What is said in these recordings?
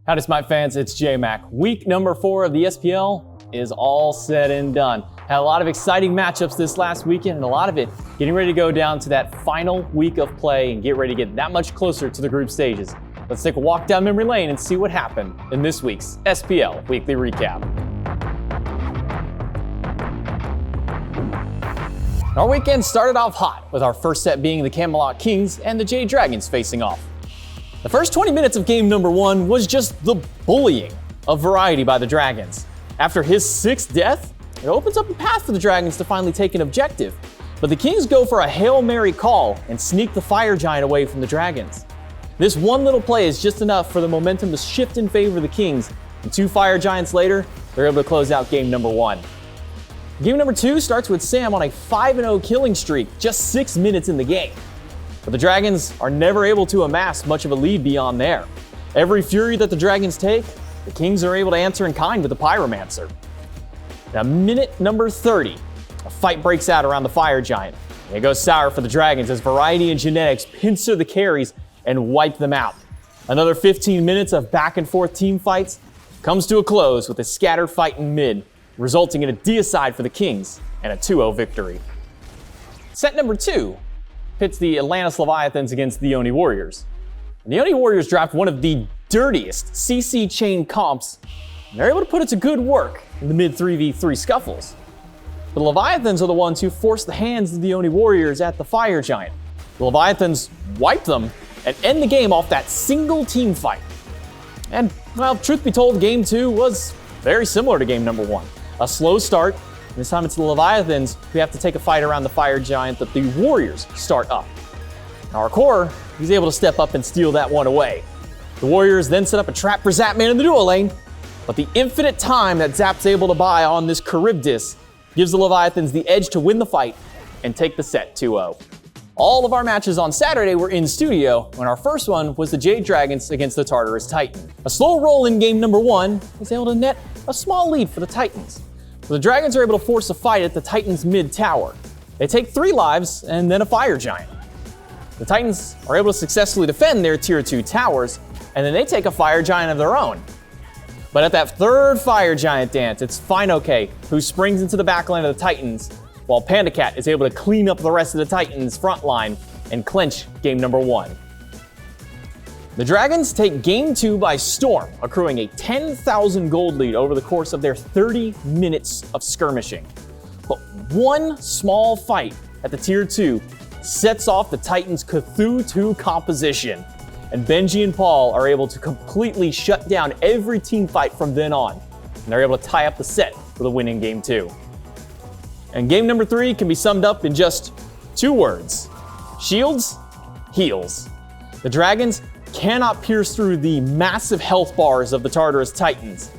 Howdy Smite fans, it's J-Mac. Week number 4 of the SPL is all said and done. Had a lot of exciting matchups this last weekend, and a lot of it getting ready to go down to that final week of play and get ready to get that much closer to the group stages. Let's take a walk down memory lane and see what happened in this week's SPL Weekly Recap. Our weekend started off hot, with our first set being the Camelot Kings and the Jade Dragons facing off. The first 20 minutes of game number 1 was just the bullying of Variety by the Dragons. After his 6th death, it opens up a path for the Dragons to finally take an objective. But the Kings go for a Hail Mary call and sneak the Fire Giant away from the Dragons. This one little play is just enough for the momentum to shift in favor of the Kings, and 2 Fire Giants later, they're able to close out game number 1. Game number 2 starts with Sam on a 5-0 killing streak just 6 minutes in the game. But the Dragons are never able to amass much of a lead beyond there. Every fury that the Dragons take, the Kings are able to answer in kind with the Pyromancer. Now, minute number 30, a fight breaks out around the Fire Giant. And it goes sour for the Dragons as Variety and Genetics pincer the carries and wipe them out. Another 15 minutes of back and forth team fights comes to a close with a scattered fight in mid, resulting in a deicide for the Kings and a 2-0 victory. Set number 2 pits the Atlantis Leviathans against the Oni Warriors. And the Oni Warriors draft one of the dirtiest CC chain comps, and they're able to put it to good work in the mid 3v3 scuffles. The Leviathans are the ones who force the hands of the Oni Warriors at the Fire Giant. The Leviathans wipe them and end the game off that single team fight. And, well, truth be told, game 2 was very similar to game number 1. A slow start. This time it's the Leviathans who have to take a fight around the Fire Giant that the Warriors start up. Now our core, he's able to step up and steal that one away. The Warriors then set up a trap for Zapman in the duo lane, but the infinite time that Zap's able to buy on this Charybdis gives the Leviathans the edge to win the fight and take the set 2-0. All of our matches on Saturday were in studio, when our first one was the Jade Dragons against the Tartarus Titan. A slow roll in game number 1 was able to net a small lead for the Titans. The Dragons are able to force a fight at the Titans' mid tower. They take 3 lives and then a Fire Giant. The Titans are able to successfully defend their tier 2 towers, and then they take a Fire Giant of their own. But at that 3rd Fire Giant dance, it's Finoke who springs into the backline of the Titans, while Panda Cat is able to clean up the rest of the Titans' front line and clinch game number 1. The Dragons take game 2 by storm, accruing a 10,000 gold lead over the course of their 30 minutes of skirmishing. But one small fight at the tier 2 sets off the Titans' Cthulhu 2 composition, and Benji and Paul are able to completely shut down every team fight from then on, and they're able to tie up the set for the win in game 2. And game number 3 can be summed up in just 2 words: shields, heals. The Dragons cannot pierce through the massive health bars of the Tartarus Titans,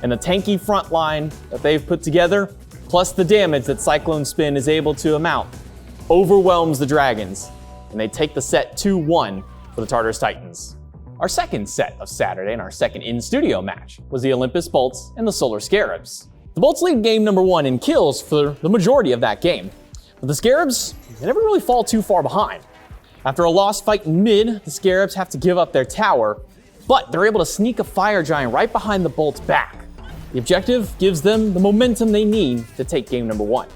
and the tanky front line that they've put together, plus the damage that Cyclone Spin is able to amount, overwhelms the Dragons, and they take the set 2-1 for the Tartarus Titans. Our second set of Saturday and our second in-studio match was the Olympus Bolts and the Solar Scarabs. The Bolts lead game number 1 in kills for the majority of that game, but the Scarabs, they never really fall too far behind. After a lost fight in mid, the Scarabs have to give up their tower, but they're able to sneak a Fire Giant right behind the Bolts' back. The objective gives them the momentum they need to take game number 1.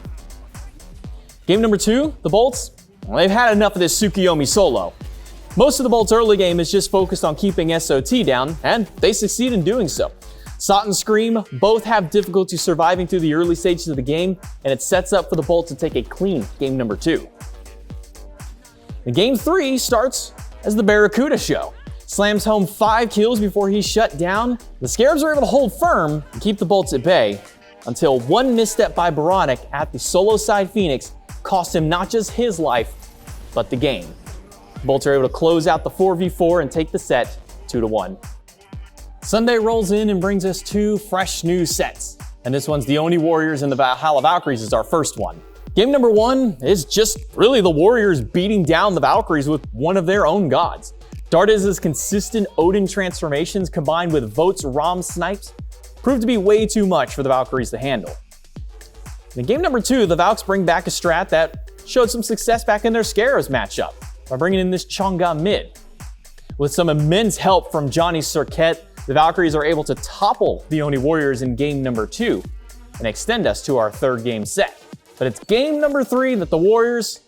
Game number 2, the Bolts, well, they've had enough of this Tsukiyomi solo. Most of the Bolts' early game is just focused on keeping SOT down, and they succeed in doing so. Sot and Scream both have difficulty surviving through the early stages of the game, and it sets up for the Bolts to take a clean game number 2. And game 3 starts as the Barracuda show. Slams home 5 kills before he's shut down. The Scarabs are able to hold firm and keep the Bolts at bay, until one misstep by Baronic at the solo side Phoenix cost him not just his life, but the game. The Bolts are able to close out the 4v4 and take the set 2-1. Sunday rolls in and brings us 2 fresh new sets, and this one's the Oni Warriors and the Valhalla Valkyries is our first one. Game number 1 is just really the Warriors beating down the Valkyries with one of their own gods. Dardiz's consistent Odin transformations combined with Vogt's Rom snipes proved to be way too much for the Valkyries to handle. In game number 2, the Valks bring back a strat that showed some success back in their Scarabs matchup by bringing in this Chang'e mid. With some immense help from Johnny Cirquette, the Valkyries are able to topple the Oni Warriors in game number 2 and extend us to our 3rd game set. But it's game number 3 that the Warriors,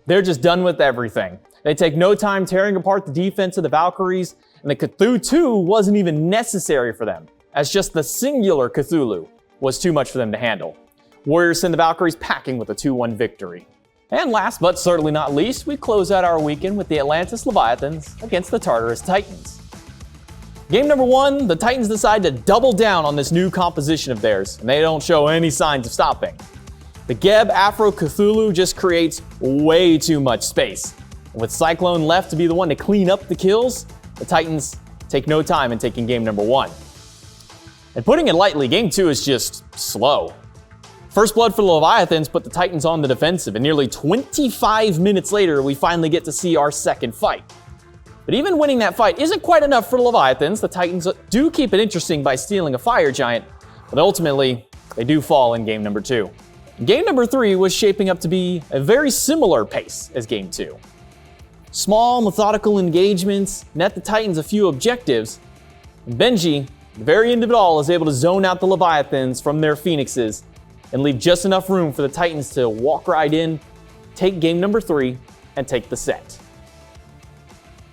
they're just done with everything. They take no time tearing apart the defense of the Valkyries, and the Cthulhu 2 wasn't even necessary for them, as just the singular Cthulhu was too much for them to handle. Warriors send the Valkyries packing with a 2-1 victory. And last but certainly not least, we close out our weekend with the Atlantis Leviathans against the Tartarus Titans. Game number 1, the Titans decide to double down on this new composition of theirs, and they don't show any signs of stopping. The Geb Afro Cthulhu just creates way too much space. And with Cyclone left to be the one to clean up the kills, the Titans take no time in taking game number 1. And putting it lightly, game 2 is just slow. First blood for the Leviathans put the Titans on the defensive, and nearly 25 minutes later, we finally get to see our second fight. But even winning that fight isn't quite enough for the Leviathans. The Titans do keep it interesting by stealing a fire giant, but ultimately, they do fall in game number 2. Game number 3 was shaping up to be a very similar pace as game 2. Small, methodical engagements net the Titans a few objectives, and Benji, at the very end of it all, is able to zone out the Leviathans from their Phoenixes and leave just enough room for the Titans to walk right in, take game number 3, and take the set.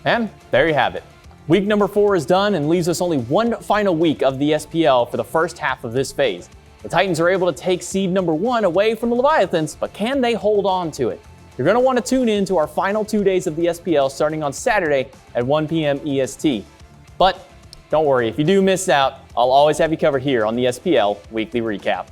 And there you have it. Week number 4 is done and leaves us only one final week of the SPL for the first half of this phase. The Titans are able to take seed number 1 away from the Leviathans, but can they hold on to it? You're going to want to tune in to our final 2 days of the SPL starting on Saturday at 1 p.m. EST. But don't worry, if you do miss out, I'll always have you covered here on the SPL Weekly Recap.